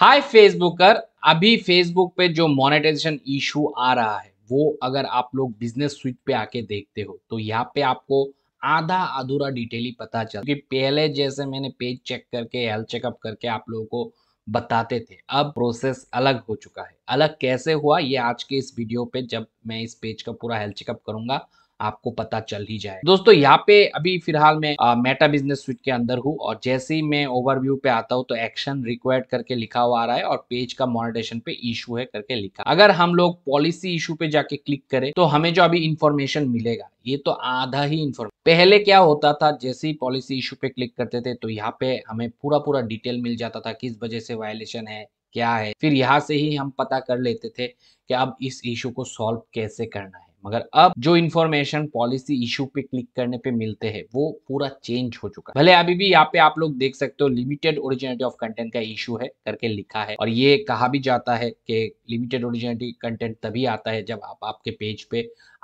हाय फेसबुकर। अभी फेसबुक पे जो मोनेटाइजेशन इशू आ रहा है वो अगर आप लोग बिजनेस स्विच पे आके देखते हो तो यहाँ पे आपको आधा अधूरा डिटेल ही पता चल कि पहले जैसे मैंने पेज चेक करके हेल्थ चेकअप करके आप लोगों को बताते थे, अब प्रोसेस अलग हो चुका है। अलग कैसे हुआ ये आज के इस वीडियो पे जब मैं इस पेज का पूरा हेल्थ चेकअप करूंगा आपको पता चल ही जाए। दोस्तों यहाँ पे अभी फिलहाल मैं मेटा बिजनेस स्विट के अंदर हूँ और जैसे ही मैं ओवरव्यू पे आता हूँ तो एक्शन रिक्वायर्ड करके लिखा हुआ आ रहा है और पेज का मोनेटाइजेशन पे इशू है करके लिखा। अगर हम लोग पॉलिसी इशू पे जाके क्लिक करें तो हमें जो अभी इंफॉर्मेशन मिलेगा ये तो आधा ही इंफॉर्मेशन। पहले क्या होता था, जैसे ही पॉलिसी इशू पे क्लिक करते थे तो यहाँ पे हमें पूरा पूरा डिटेल मिल जाता था, किस वजह से वायलेशन है क्या है, फिर यहाँ से ही हम पता कर लेते थे कि अब इस इशू को सॉल्व कैसे करना है। मगर अब जो इन्फॉर्मेशन पॉलिसी इशू पे क्लिक करने पे मिलते हैं वो पूरा चेंज हो चुका है। भले अभी भी यहाँ पे आप लोग देख सकते हो लिमिटेड ओरिजिनिटी ऑफ कंटेंट का इशू है करके लिखा है और ये कहा भी जाता है कि लिमिटेड ओरिजिनिटी कंटेंट तभी आता है जब आप आपके पेज पे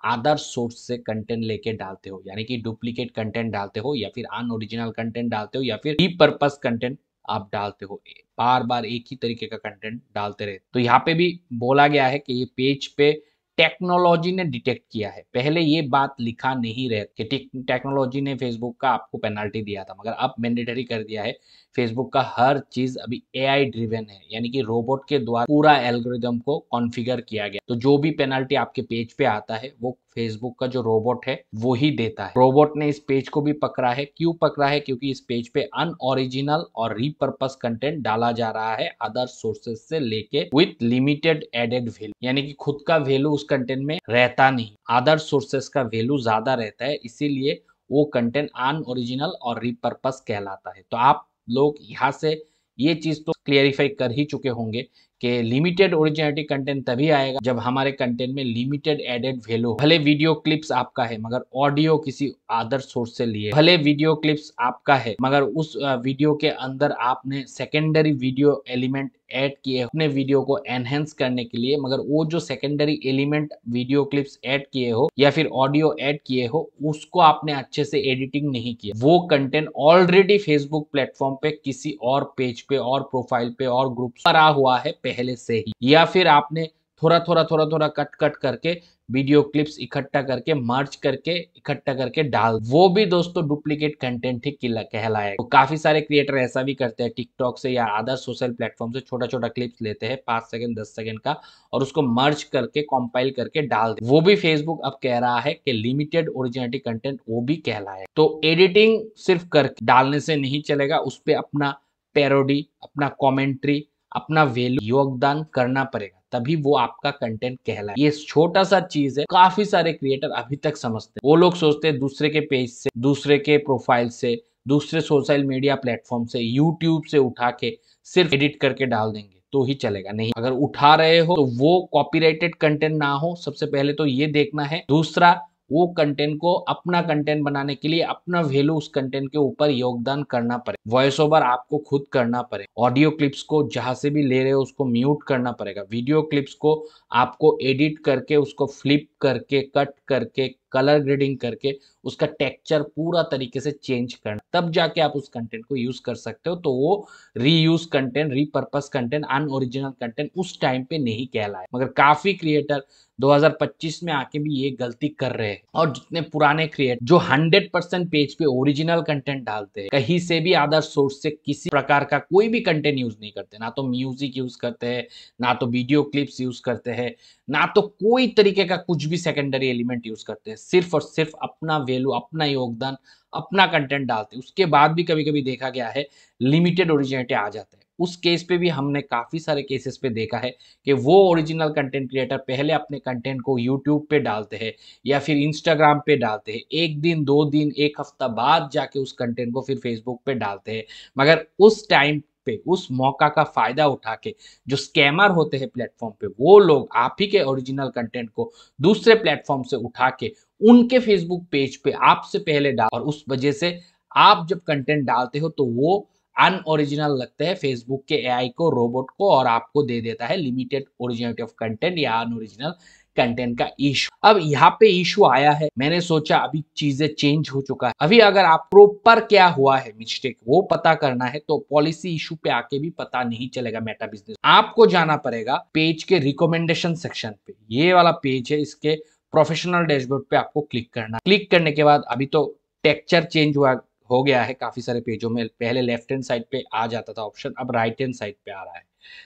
अदर सोर्स से कंटेंट लेके डालते हो, यानी कि डुप्लीकेट कंटेंट डालते हो या फिर अनओरिजिनल कंटेंट डालते हो या फिर रीपर्पस कंटेंट आप डालते हो, बार बार एक ही तरीके का कंटेंट डालते रहे। तो यहाँ पे भी बोला गया है कि ये पेज पे टेक्नोलॉजी ने डिटेक्ट किया है। पहले ये बात लिखा नहीं रहे कि टेक्नोलॉजी ने फेसबुक का आपको पेनल्टी दिया था, मगर अब मैंडेटरी कर दिया है। फेसबुक का हर चीज अभी एआई ड्रिवन है, यानी कि रोबोट के द्वारा पूरा एल्गोरिदम को कॉन्फ़िगर किया गया। तो जो भी पेनल्टी आपके पेज पे आता है वो फेसबुक का जो रोबोट है वो ही देता है। रोबोट ने इस पेज को भी पकड़ा है। क्यों पकड़ा है? क्योंकि इस पेज पे अनओरिजिनल और रीपर्पस कंटेंट डाला जा रहा है अदर सोर्सेज से लेके विथ लिमिटेड एडेड वैल्यू, यानी कि खुद का वैल्यू उस कंटेंट में रहता नहीं, अदर सोर्सेज का वैल्यू ज्यादा रहता है, इसीलिए वो कंटेंट अनओरिजिनल और रीपर्पस कहलाता है। तो आप लोग यहाँ से ये चीज तो क्लियरिफाई कर ही चुके होंगे कि लिमिटेड ओरिजिनलिटी कंटेंट तभी आएगा जब हमारे कंटेंट में लिमिटेड एडेड वैल्यू। भले वीडियो क्लिप्स आपका है मगर ऑडियो किसी अदर सोर्स से लिए, भले वीडियो क्लिप्स आपका है मगर उस वीडियो के अंदर आपने सेकेंडरी वीडियो एलिमेंट ऐड किए अपने वीडियो को एनहेंस करने के लिए, मगर वो जो secondary element video clips add किए हो या फिर ऑडियो ऐड किए हो उसको आपने अच्छे से एडिटिंग नहीं किया, वो कंटेंट ऑलरेडी फेसबुक प्लेटफॉर्म पे किसी और पेज पे और प्रोफाइल पे और ग्रुप पर आ हुआ है पहले से ही, या फिर आपने थोड़ा थोड़ा कट कट करके वीडियो क्लिप्स इकट्ठा करके मर्ज करके इकट्ठा करके डाल, वो भी दोस्तों डुप्लीकेट कंटेंट ही कहलाएगा। तो काफी सारे क्रिएटर ऐसा भी करते हैं, टिकटॉक से या अदर सोशल प्लेटफॉर्म से छोटा छोटा क्लिप्स लेते हैं 5 सेकंड 10 सेकंड का और उसको मर्ज करके कंपाइल करके डाल दे, वो भी फेसबुक अब कह रहा है कि लिमिटेड ओरिजिनलिटी कंटेंट वो भी कहलाए। तो एडिटिंग सिर्फ करके डालने से नहीं चलेगा, उस पर अपना पैरोडी, अपना कॉमेंट्री, अपना वैल्यू योगदान करना पड़ेगा, तभी वो आपका कंटेंट कहलाए। ये छोटा सा चीज है, काफी सारे क्रिएटर अभी तक समझते हैं। वो लोग सोचते हैं दूसरे के पेज से, दूसरे के प्रोफाइल से, दूसरे सोशल मीडिया प्लेटफॉर्म से, यूट्यूब से उठा के सिर्फ एडिट करके डाल देंगे तो ही चलेगा। नहीं, अगर उठा रहे हो तो वो कॉपीराइटेड कंटेंट ना हो, सबसे पहले तो ये देखना है। दूसरा, वो कंटेंट को अपना कंटेंट बनाने के लिए अपना वैल्यू उस कंटेंट के ऊपर योगदान करना पड़े, वॉइस ओवर आपको खुद करना पड़े, ऑडियो क्लिप्स को जहां से भी ले रहे हो उसको म्यूट करना पड़ेगा, वीडियो क्लिप्स को आपको एडिट करके उसको फ्लिप करके कट करके कलर ग्रेडिंग करके उसका टेक्सचर पूरा तरीके से चेंज करना, तब जाके आप उस कंटेंट को यूज कर सकते हो। तो वो reuse content, repurpose content, unoriginal content उस टाइम पे नहीं कहलाए। मगर काफी क्रिएटर 2025 में आके भी ये गलती कर रहे हैं और जितने पुराने क्रिएटर जो 100% पेज पे ओरिजिनल कंटेंट डालते हैं, कहीं से भी अदर सोर्स से किसी प्रकार का कोई भी कंटेंट यूज नहीं करते, ना तो म्यूजिक यूज करते हैं, ना तो वीडियो क्लिप्स यूज करते हैं, ना तो कोई तरीके का कुछ भी सेकेंडरी एलिमेंट यूज करते हैं, सिर्फ और सिर्फ अपना वैल्यू, अपना योगदान, अपना कंटेंट डालते हैं। उसके बाद भी कभी कभी देखा गया है लिमिटेड ओरिजिनलिटी आ जाता है। उस केस पे भी हमने काफी सारे केसेस पे देखा है कि वो ओरिजिनल कंटेंट क्रिएटर पहले अपने कंटेंट को यूट्यूब पे डालते हैं या फिर इंस्टाग्राम पे डालते हैं, एक दिन 2 दिन 1 हफ्ता बाद जाके उस कंटेंट को फिर फेसबुक पे डालते हैं। मगर उस टाइम पे उस मौका का फायदा उठा के जो स्कैमर होते हैं प्लेटफॉर्म पे, वो लोग आप ही के ओरिजिनल कंटेंट को दूसरे प्लेटफॉर्म से उठा के उनके फेसबुक पेज पे आपसे पहले डाल, और उस वजह से आप जब कंटेंट डालते हो तो वो अनओरिजिनल लगता है फेसबुक के एआई को, रोबोट को, और आपको दे देता है लिमिटेड ओरिजिनलिटी ऑफ कंटेंट या अनओरिजिनल कंटेंट का इशू। अब यहाँ पे इशू आया है, मैंने सोचा अभी चीजें चेंज हो चुका है। अभी अगर आप प्रॉपर क्या हुआ है मिस्टेक वो पता करना है तो पॉलिसी इशू पे आके भी पता नहीं चलेगा मेटा बिजनेस। आपको जाना पड़ेगा पेज के रिकमेंडेशन सेक्शन पे, ये वाला पेज है, इसके प्रोफेशनल डैशबोर्ड पे आपको क्लिक करना। क्लिक करने के बाद अभी तो टेक्सचर चेंज हुआ हो गया है काफी सारे पेजों में, पहले लेफ्ट हैंड साइड पे आ जाता था ऑप्शन, अब राइट हैंड साइड पे आ रहा है।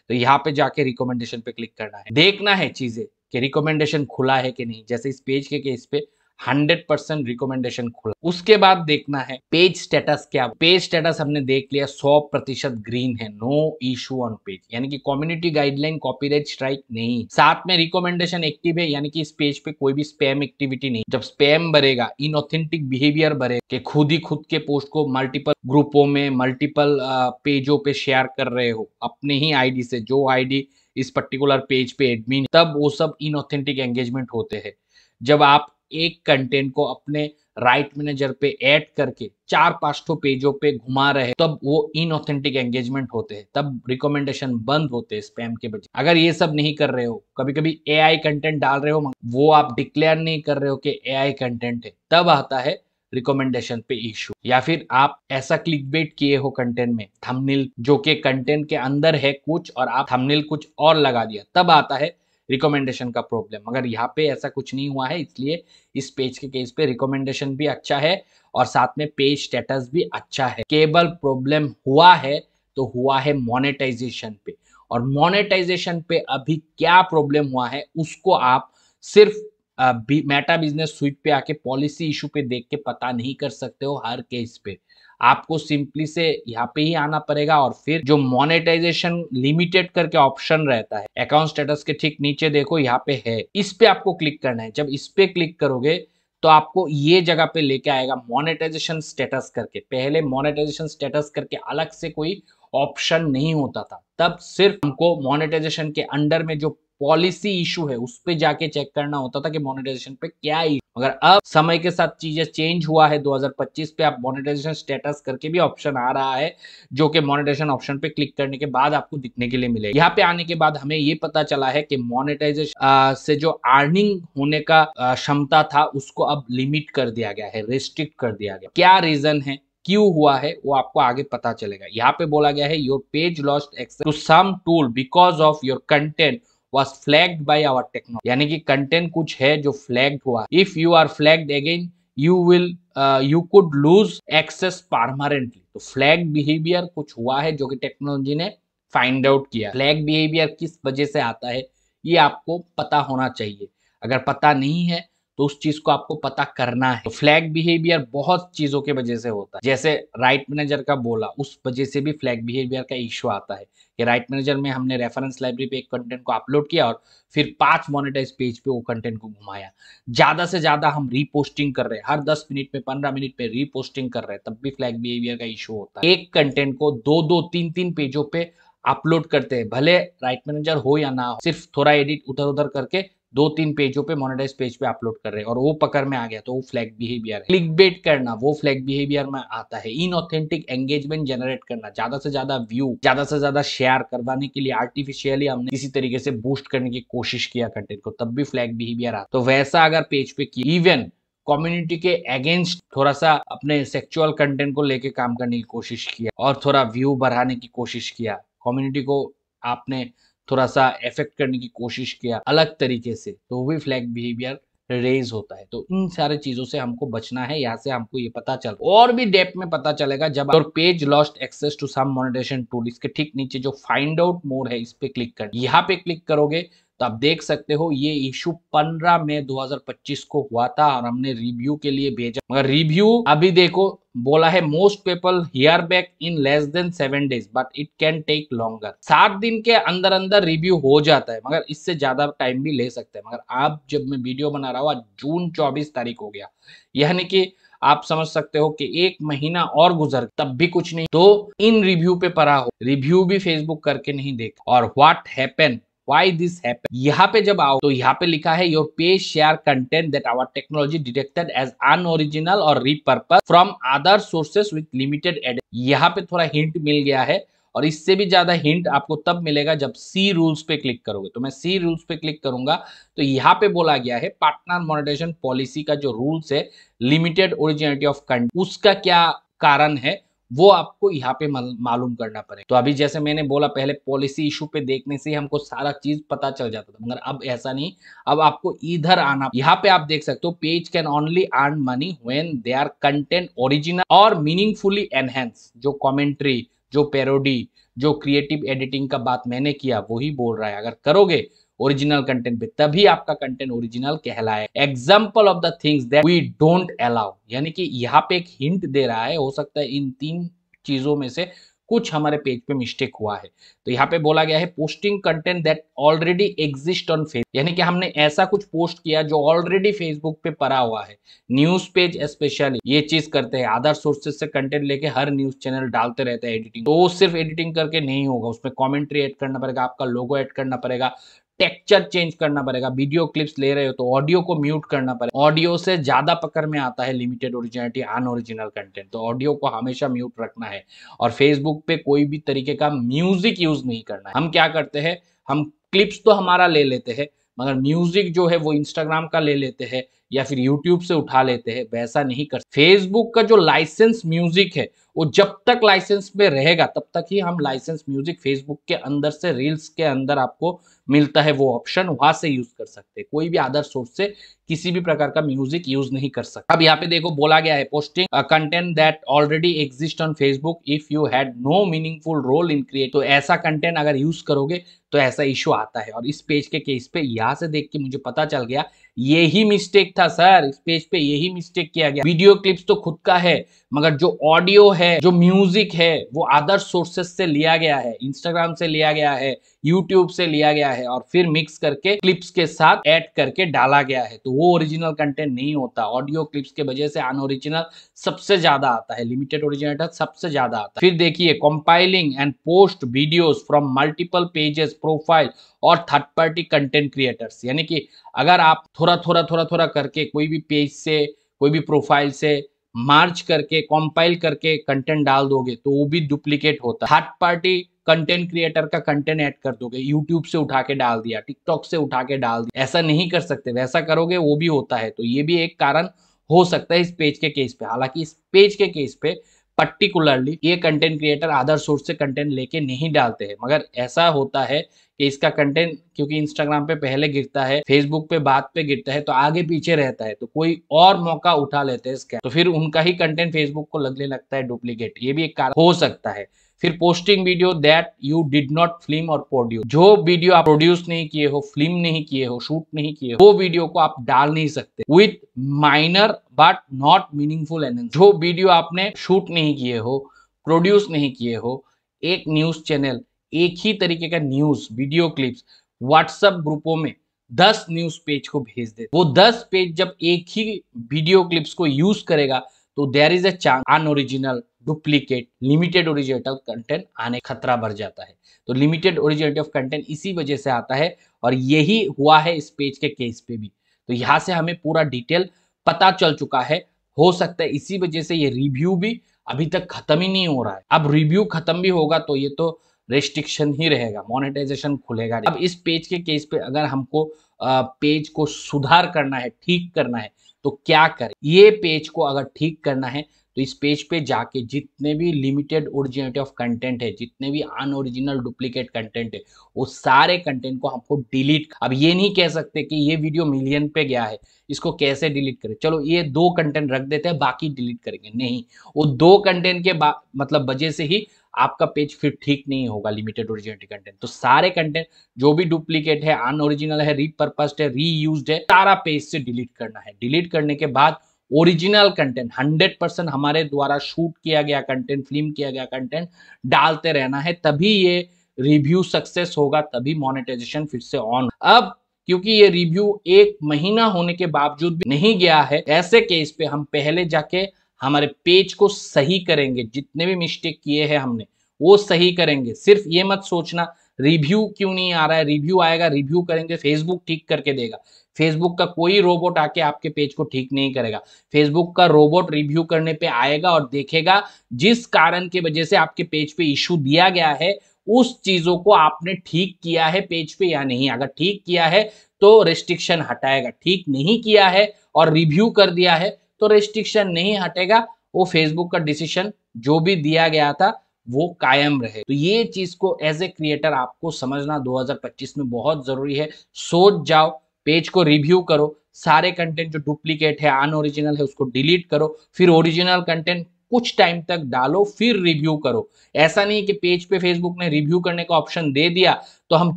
तो यहाँ पे जाके रिकमेंडेशन पे क्लिक करना है, देखना है चीजें कि रिकमेंडेशन खुला है कि नहीं। जैसे इस पेज के केस पे 100% रिकमेंडेशन खुला। उसके बाद देखना है पेज स्टेटस क्या। पेज स्टेटस हमने देख लिया 100% ग्रीन है, नो इशू ऑन पेज, यानी कि कम्युनिटी गाइडलाइन कॉपीराइट स्ट्राइक नहीं। साथ में रिकमेंडेशन एक्टिव है, यानी कि इस पेज पे कोई भी स्पैम एक्टिविटी नहीं। जब स्पैम बढ़ेगा, इनऑथेंटिक बिहेवियर बढ़ेगा कि खुद ही खुद के पोस्ट को मल्टीपल ग्रुपों में मल्टीपल पेजों पे शेयर कर रहे हो अपने ही आईडी से, जो आईडी इस पर्टिकुलर पेज पे एडमिन, तब वो सब इनऑथेंटिक एंगेजमेंट होते हैं। जब आप एक कंटेंट को अपने राइट मैनेजर पे ऐड करके 4-5 पेजों पे घुमा रहे तब वो इनऑथेंटिक एंगेजमेंट होते हैं, तब रिकमेंडेशन बंद होते हैं स्पैम के बजाय। अगर ये सब नहीं कर रहे हो, कभी कभी एआई कंटेंट डाल रहे हो, वो आप डिक्लेयर नहीं कर रहे हो कि एआई कंटेंट है, तब आता है रिकमेंडेशन पे इशू। या फिर आप ऐसा क्लिकबेट किए हो कंटेंट में, थंबनेल जो कि कंटेंट के अंदर है कुछ और आप थंबनेल कुछ और लगा दिया, तब आता है रिकमेंडेशन का प्रॉब्लम। मगर यहाँ पे ऐसा कुछ नहीं हुआ है, इसलिए इस पेज के केस पे रिकमेंडेशन भी अच्छा है और साथ में पेज स्टेटस भी अच्छा है। केवल प्रॉब्लम हुआ है तो हुआ है मोनेटाइजेशन पे, और मोनेटाइजेशन पे अभी क्या प्रॉब्लम हुआ है उसको आप सिर्फ मेटा बिजनेस स्वीट पे आके पॉलिसी इशू पे देख के पता नहीं कर सकते हो हर केस पे। आपको सिंपली से यहाँ पे ही आना पड़ेगा और फिर जो मोनेटाइजेशन लिमिटेड करके ऑप्शन रहता है अकाउंट स्टेटस के ठीक नीचे देखो, यहाँ पे है, इस पे आपको क्लिक करना है। जब इस पे क्लिक करोगे तो आपको ये जगह पे लेके आएगा मोनेटाइजेशन स्टेटस करके। पहले मोनेटाइजेशन स्टेटस करके अलग से कोई ऑप्शन नहीं होता था, तब सिर्फ हमको मोनेटाइजेशन के अंडर में जो पॉलिसी इशू है उस पे जाके चेक करना होता था कि मोनेटाइजेशन पे क्या इशू। मगर अब समय के साथ चीजें चेंज हुआ है, 2025 पे आप मोनेटाइजेशन स्टेटस करके भी ऑप्शन आ रहा है, जो कि मोनेटाइजेशन ऑप्शन पे क्लिक करने के बाद आपको दिखने के लिए मिलेगा। यहाँ पे आने के बाद हमें ये पता चला है कि मोनेटाइजेशन से जो अर्निंग होने का क्षमता था उसको अब लिमिट कर दिया गया है, रेस्ट्रिक्ट कर दिया गया। क्या रीजन है, क्यों हुआ है, वो आपको आगे पता चलेगा। यहाँ पे बोला गया है your page lost access to some tool because of your content was flagged by our technology, यानी कि कंटेंट कुछ है जो फ्लैग्ड हुआ। If you are flagged again you could lose access permanently। तो फ्लैग बिहेवियर कुछ हुआ है जो कि टेक्नोलॉजी ने फाइंड आउट किया। फ्लैग बिहेवियर किस वजह से आता है ये आपको पता होना चाहिए, अगर पता नहीं है तो उस चीज को आपको पता करना है। तो फ्लैग बिहेवियर बहुत चीजों के वजह से होता है, जैसे राइट मैनेजर का बोला उस वजह से भी फ्लैग बिहेवियर का इश्यू आता है कि राइट मैनेजर में हमने रेफरेंस लाइब्रेरी पे एक कंटेंट को अपलोड किया और फिर 5 मोनेटाइज पेज पे वो कंटेंट को घुमाया। ज्यादा से ज्यादा हम रीपोस्टिंग कर रहे हैं, हर 10 मिनट में 15 मिनट पे रीपोस्टिंग कर रहे हैं, तब भी फ्लैग बिहेवियर का इशू होता है। एक कंटेंट को 2-2 3-3 पेजों पे अपलोड करते हैं, भले राइट मैनेजर हो या ना हो, सिर्फ थोड़ा एडिट उधर उधर करके 2-3 पेजों पे मोनेटाइज पेज पे अपलोड कर रहे हैं और वो पकड़ में आ गया तो वो फ्लैग बिहेवियर है। क्लिकबेट करना वो फ्लैग बिहेवियर में आता है। इनऑथेंटिक एंगेजमेंट जनरेट करना, ज्यादा से ज्यादा व्यू, ज्यादा से ज्यादा शेयर करवाने के लिए आर्टिफिशियली हमने किसी तरीके से बूस्ट करने की कोशिश किया कंटेंट को, तब भी फ्लैग बिहेवियर आता। तो वैसा अगर पेज पे किया, इवन कम्युनिटी के अगेंस्ट थोड़ा सा अपने सेक्सुअल कंटेंट को लेके काम करने की कोशिश किया और थोड़ा व्यू बढ़ाने की कोशिश किया, कम्युनिटी को आपने थोड़ा सा इफेक्ट करने की कोशिश किया अलग तरीके से, तो वो भी फ्लैग बिहेवियर रेज होता है। तो इन सारे चीजों से हमको बचना है। यहाँ से हमको ये पता चल और भी डेप्थ में पता चलेगा जब और page lost access to some monetisation tool, इसके ठीक नीचे जो फाइंड आउट मोड है इस पे क्लिक कर, यहाँ पे क्लिक करोगे तो आप देख सकते हो ये इशू 15 मई 2025 को हुआ था और हमने रिव्यू के लिए भेजा, मगर रिव्यू अभी देखो बोला है most people hear back in less than 7 days but it can take longer. 7 दिन के अंदर अंदर रिव्यू हो जाता है, मगर इससे ज्यादा टाइम भी ले सकते हैं। मगर आप जब मैं वीडियो बना रहा हूँ आज जून 24 तारीख हो गया, यानी कि आप समझ सकते हो कि 1 महीना और गुजर तब भी कुछ नहीं। तो इन रिव्यू पे पढ़ा हो, रिव्यू भी फेसबुक करके नहीं देखा। और what happen, why this happened, यहाँ पे जब आओ तो यहाँ पे लिखा है your page share content that our technology detected as unoriginal or repurposed from other sources with limited edit। यहाँ पे थोड़ा हिंट मिल गया है और इससे भी ज्यादा हिंट आपको तब मिलेगा जब सी रूल्स पे क्लिक करोगे। तो मैं सी रूल्स पे क्लिक करूंगा तो यहाँ पे बोला गया है पार्टनर मोनेटाइजेशन पॉलिसी का जो रूल्स है लिमिटेड ओरिजिनलिटी ऑफ कंटेंट, उसका क्या कारण है वो आपको यहाँ पे मालूम करना पड़ेगा। तो अभी जैसे मैंने बोला पहले पॉलिसी इशू पे देखने से ही हमको सारा चीज पता चल जाता था, मगर अब ऐसा नहीं, अब आपको इधर आना। यहाँ पे आप देख सकते हो page can only earn money when they are content original और मीनिंगफुली एनहेंस। जो कमेंट्री, जो पैरोडी, जो क्रिएटिव एडिटिंग का बात मैंने किया वही बोल रहा है, अगर करोगे ओरिजिनल कंटेंट पे तभी आपका कंटेंट ओरिजिनल कहलाए। Example of the things that we don't allow, यानी कि यहाँ पे एक हिंट दे रहा है, हो सकता है इन 3 चीजों में से कुछ हमारे पेज पे मिस्टेक हुआ है। तो यहाँ पे बोला गया है posting content that already exist on Facebook, यानी कि हमने ऐसा कुछ पोस्ट किया जो ऑलरेडी फेसबुक पे पड़ा हुआ है। न्यूज पेज स्पेशली ये चीज करते हैं, अदर सोर्सेज से कंटेंट लेके हर न्यूज चैनल डालते रहते हैं एडिटिंग। तो सिर्फ एडिटिंग करके नहीं होगा, उसमें कॉमेंट्री ऐड करना पड़ेगा, आपका लोगो ऐड करना पड़ेगा, टेक्सचर चेंज करना पड़ेगा, वीडियो क्लिप्स ले रहे हो तो ऑडियो को म्यूट करना पड़ेगा। ऑडियो से ज्यादा पकड़ में आता है लिमिटेड ओरिजिनलिटी अनओरिजिनल कंटेंट, तो ऑडियो को हमेशा म्यूट रखना है। और फेसबुक पे कोई भी तरीके का म्यूजिक यूज नहीं करना है। हम क्या करते हैं, हम क्लिप्स तो हमारा ले लेते हैं, मगर म्यूजिक जो है वो इंस्टाग्राम का ले लेते हैं या फिर यूट्यूब से उठा लेते हैं, वैसा नहीं कर। फेसबुक का जो लाइसेंस म्यूजिक है वो जब तक लाइसेंस में रहेगा तब तक ही हम लाइसेंस म्यूजिक फेसबुक के अंदर से रील्स के अंदर आपको मिलता है वो ऑप्शन, वहां से यूज कर सकते हैं। कोई भी अदर सोर्स से किसी भी प्रकार का म्यूजिक यूज नहीं कर सकते। अब यहाँ पे देखो बोला गया है posting content that already exist on Facebook if you had no meaningful role in create. तो ऐसा कंटेंट अगर यूज करोगे तो ऐसा इशू आता है। और इस पेज के केस पे यहाँ से देख के मुझे पता चल गया यही मिस्टेक था सर, इस पेज पे यही मिस्टेक किया गया। वीडियो क्लिप्स तो खुद का है, मगर जो ऑडियो है, जो म्यूजिक है, वो अदर सोर्सेस से लिया गया है, इंस्टाग्राम से लिया गया है, यूट्यूब से लिया गया है और फिर मिक्स करके क्लिप्स के साथ ऐड करके डाला गया है। तो वो ओरिजिनल कंटेंट नहीं होता। ऑडियो क्लिप्स के वजह से अनओरिजिनल सबसे ज्यादा आता है, लिमिटेड ओरिजिनल सबसे ज्यादा आता है। फिर देखिए compiling and post videos from multiple pages, profile और थर्ड पार्टी कंटेंट क्रिएटर्स, यानी कि अगर आप थोड़ा थोड़ा करके कोई भी पेज से, कोई भी प्रोफाइल से मार्च करके कंपाइल करके कंटेंट डाल दोगे तो वो भी डुप्लीकेट होता है। थर्ड पार्टी कंटेंट क्रिएटर का कंटेंट ऐड कर दोगे, यूट्यूब से उठा के डाल दिया, टिकटॉक से उठा के डाल दिया, ऐसा नहीं कर सकते। वैसा करोगे वो भी होता है। तो ये भी एक कारण हो सकता है इस पेज के केस पे। हालांकि इस पेज के केस पे पर्टिकुलरली ये कंटेंट क्रिएटर अदर सोर्स से कंटेंट लेके नहीं डालते हैं, मगर ऐसा होता है कि इसका कंटेंट क्योंकि इंस्टाग्राम पे पहले गिरता है, फेसबुक पे बाद पे गिरता है, तो आगे पीछे रहता है, तो कोई और मौका उठा लेते हैं इसका, तो फिर उनका ही कंटेंट फेसबुक को लगने लगता है डुप्लीकेट। ये भी एक कारण हो सकता है। फिर posting video that you did not film और प्रोड्यूस, जो वीडियो आप प्रोड्यूस नहीं किए हो, फिल्म नहीं किए हो, शूट नहीं किए हो, वो वीडियो को आप डाल नहीं सकते। With minor but not meaningful enhance, जो वीडियो आपने शूट नहीं किए हो, प्रोड्यूस नहीं किए हो, एक न्यूज चैनल एक ही तरीके का न्यूज वीडियो क्लिप्स व्हाट्सएप ग्रुपों में 10 न्यूज पेज को भेज दे, वो 10 पेज जब एक ही वीडियो क्लिप्स को यूज करेगा तो there is a chance unoriginal, duplicate, limited original content आने खतरा बढ़ जाता है। तो लिमिटेड ओरिजिनलिटी ऑफ कंटेंट इसी वजह से आता है और यही हुआ है इस पेज के केस पे भी। तो यहाँ से हमें पूरा डिटेल पता चल चुका है। हो सकता है इसी वजह से ये रिव्यू भी अभी तक खत्म ही नहीं हो रहा है। अब रिव्यू खत्म भी होगा तो ये तो रेस्ट्रिक्शन ही रहेगा, मोनेटाइजेशन खुलेगा। अब इस पेज के केस पे अगर हमको पेज को सुधार करना है, ठीक करना है, तो क्या करें? ये पेज को अगर ठीक करना है तो इस पेज पे जाके जितने भी लिमिटेड ओरिजिनलिटी ऑफ कंटेंट है, जितने भी अनओरिजिनल डुप्लीकेट कंटेंट है, वो सारे कंटेंट को हमको डिलीट। अब ये नहीं कह सकते कि ये वीडियो मिलियन पे गया है, इसको कैसे डिलीट करें, चलो ये 2 कंटेंट रख देते हैं बाकी डिलीट करेंगे, नहीं। वो 2 कंटेंट के मतलब वजह से ही आपका पेज फिर ठीक नहीं होगा लिमिटेड ओरिजिनलिटी कंटेंट। तो सारे कंटेंट जो भी डुप्लीकेट है, अनओरिजिनल है, रीपर्पस्ड है, रीयूज्ड है, सारा पेज से डिलीट करना है। डिलीट करने के बाद ओरिजिनल कंटेंट 100% हमारे द्वारा शूट किया गया कंटेंट, फिल्म किया गया कंटेंट डालते रहना है, तभी ये रिव्यू सक्सेस होगा, तभी मोनेटाइजेशन फिर से ऑन। अब क्योंकि ये रिव्यू 1 महीना होने के बावजूद भी नहीं गया है, ऐसे केस पे हम पहले जाके हमारे पेज को सही करेंगे, जितने भी मिस्टेक किए हैं हमने वो सही करेंगे। सिर्फ ये मत सोचना रिव्यू क्यों नहीं आ रहा है, रिव्यू आएगा, रिव्यू करेंगे, फेसबुक ठीक करके देगा। फेसबुक का कोई रोबोट आके आपके पेज को ठीक नहीं करेगा। फेसबुक का रोबोट रिव्यू करने पे आएगा और देखेगा जिस कारण की वजह से आपके पेज पे इशू दिया गया है उस चीजों को आपने ठीक किया है पेज पे या नहीं। अगर ठीक किया है तो रेस्ट्रिक्शन हटाएगा, ठीक नहीं किया है और रिव्यू कर दिया है तो रेस्ट्रिक्शन नहीं हटेगा। वो फेसबुक का डिसीजन जो भी दिया गया था वो कायम रहे। तो ये चीज को एज ए क्रिएटर आपको समझना 2025 में बहुत जरूरी है। सोच जाओ, पेज को रिव्यू करो, सारे कंटेंट जो डुप्लीकेट है, अनओरिजिनल है, उसको डिलीट करो, फिर ओरिजिनल कंटेंट कुछ टाइम तक डालो, फिर रिव्यू करो। ऐसा नहीं कि पेज पे फेसबुक ने रिव्यू करने का ऑप्शन दे दिया तो हम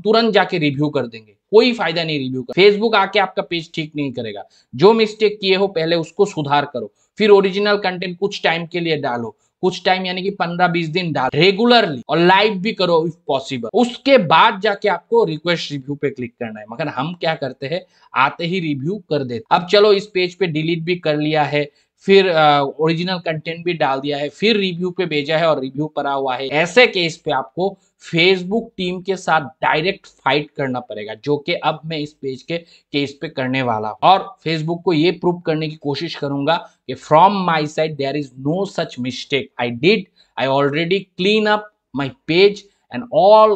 तुरंत जाके रिव्यू कर देंगे, कोई फायदा नहीं रिव्यू कर। फेसबुक आके आपका पेज ठीक नहीं करेगा। जो मिस्टेक किए हो पहले उसको सुधार करो, फिर ओरिजिनल कंटेंट कुछ टाइम के लिए डालो, कुछ टाइम यानी कि 15-20 दिन डाल, रेगुलरली, और लाइव भी करो इफ पॉसिबल। उसके बाद जाके आपको रिक्वेस्ट रिव्यू पे क्लिक करना है। मगर हम क्या करते हैं, आते ही रिव्यू कर देते। अब चलो इस पेज पे डिलीट भी कर लिया है, फिर ओरिजिनल कंटेंट भी डाल दिया है, फिर रिव्यू पे भेजा है और रिव्यू पड़ा हुआ है। ऐसे केस पे आपको फेसबुक टीम के साथ डायरेक्ट फाइट करना पड़ेगा, जो कि अब मैं इस पेज के केस पे करने वाला हूं। और फेसबुक को ये प्रूव करने की कोशिश करूंगा कि from my side there is no such mistake I already clean up my page and all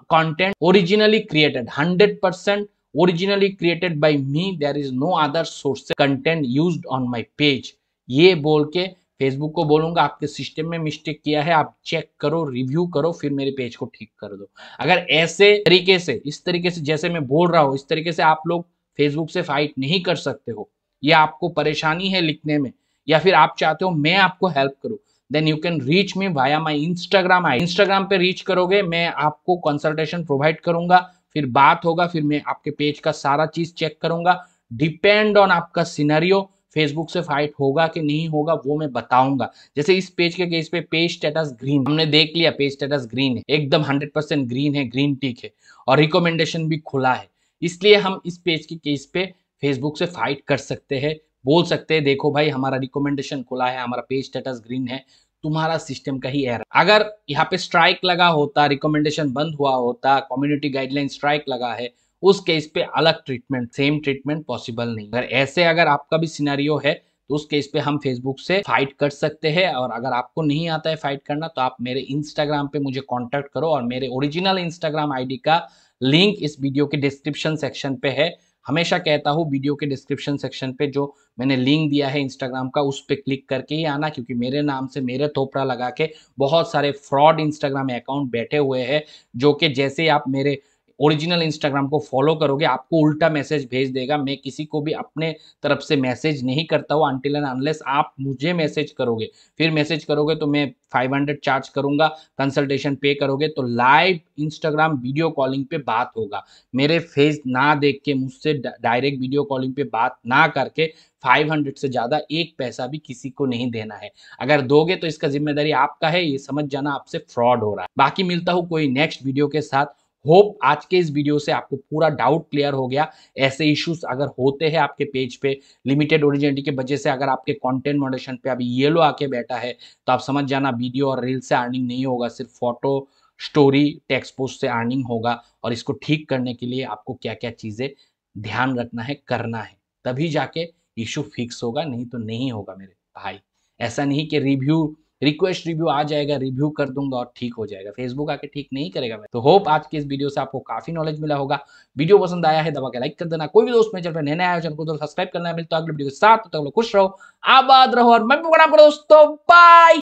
content originally created 100% originally created by me. There is no other source content used on my page. ये बोल के Facebook को बोलूंगा आपके system में mistake किया है, आप चेक करो, रिव्यू करो, फिर मेरे पेज को ठीक कर दो। अगर ऐसे तरीके से, इस तरीके से जैसे मैं बोल रहा हूं, इस तरीके से आप लोग फेसबुक से फाइट नहीं कर सकते हो, या आपको परेशानी है लिखने में, या फिर आप चाहते हो मैं आपको हेल्प करूं, then you can reach me via my Instagram I. Instagram पे रीच करोगे, मैं आपको कंसल्टेशन प्रोवाइड करूंगा, फिर बात होगा, फिर मैं आपके पेज का सारा चीज चेक करूंगा। डिपेंड ऑन आपका सिनेरियो, फेसबुक से फाइट होगा कि नहीं होगा वो मैं बताऊंगा। जैसे इस पेज के केस पे पेज स्टेटस ग्रीन, हमने देख लिया पेज स्टेटस ग्रीन है, एकदम 100% ग्रीन है, ग्रीन टिक है, और रिकमेंडेशन भी खुला है। इसलिए हम इस पेज के केस पे फेसबुक से फाइट कर सकते हैं, बोल सकते हैं देखो भाई हमारा रिकमेंडेशन खुला है, हमारा पेज स्टेटस ग्रीन है, तुम्हारा सिस्टम का ही एरर। अगर यहाँ पे स्ट्राइक लगा होता, रिकमेंडेशन बंद हुआ होता, कम्युनिटी गाइडलाइन स्ट्राइक लगा है, उस केस पे अलग ट्रीटमेंट, सेम ट्रीटमेंट पॉसिबल नहीं। अगर ऐसे अगर आपका भी सिनेरियो है तो उस केस पे हम फेसबुक से फाइट कर सकते हैं। और अगर आपको नहीं आता है फाइट करना तो आप मेरे इंस्टाग्राम पे मुझे कांटेक्ट करो, और मेरे ओरिजिनल इंस्टाग्राम आईडी का लिंक इस वीडियो के डिस्क्रिप्शन सेक्शन पे है। हमेशा कहता हूँ वीडियो के डिस्क्रिप्शन सेक्शन पे जो मैंने लिंक दिया है इंस्टाग्राम का, उस पे क्लिक करके ही आना, क्योंकि मेरे नाम से मेरे थोपड़ा लगा के बहुत सारे फ्रॉड इंस्टाग्राम अकाउंट बैठे हुए हैं, जो कि जैसे आप मेरे ओरिजिनल इंस्टाग्राम को फॉलो करोगे आपको उल्टा मैसेज भेज देगा। मैं किसी को भी अपने तरफ से मैसेज नहीं करता हूँ अनटिल एंड अनलेस आप मुझे मैसेज करोगे। फिर मैसेज करोगे तो मैं 500 चार्ज करूंगा, कंसल्टेशन पे करोगे तो लाइव इंस्टाग्राम वीडियो कॉलिंग पे बात होगा। मेरे फेस ना देख के, मुझसे डायरेक्ट वीडियो कॉलिंग पे बात ना करके 500 से ज्यादा एक पैसा भी किसी को नहीं देना है। अगर दोगे तो इसका जिम्मेदारी आपका है, ये समझ जाना आपसे फ्रॉड हो रहा है। बाकी मिलता हूँ कोई नेक्स्ट वीडियो के साथ। होप आज के इस वीडियो से आपको पूरा डाउट क्लियर हो गया। ऐसे इश्यूज अगर होते हैं आपके पेज पे लिमिटेड ओरिजिनलिटी के वजह से, अगर आपके कंटेंट मॉडरेशन पे अभी येलो आके बैठा है तो आप समझ जाना वीडियो और रील से अर्निंग नहीं होगा, सिर्फ फोटो, स्टोरी, टेक्स्ट पोस्ट से अर्निंग होगा। और इसको ठीक करने के लिए आपको क्या क्या चीजें ध्यान रखना है, करना है, तभी जाके इशू फिक्स होगा, नहीं तो नहीं होगा मेरे भाई। ऐसा नहीं कि रिव्यू रिक्वेस्ट रिव्यू आ जाएगा, रिव्यू कर दूंगा और ठीक हो जाएगा, फेसबुक आके ठीक नहीं करेगा। मैं तो होप आज के इस वीडियो से आपको काफी नॉलेज मिला होगा। वीडियो पसंद आया है दबा के लाइक कर देना। कोई भी दोस्त मेरे चैनल पर नया आया चैनल को तो सब्सक्राइब करना है। मिलता है अगले वीडियो के साथ, तो खुश रहो, आबाद रहो, और मैं भी बड़ा दोस्तों, बाय।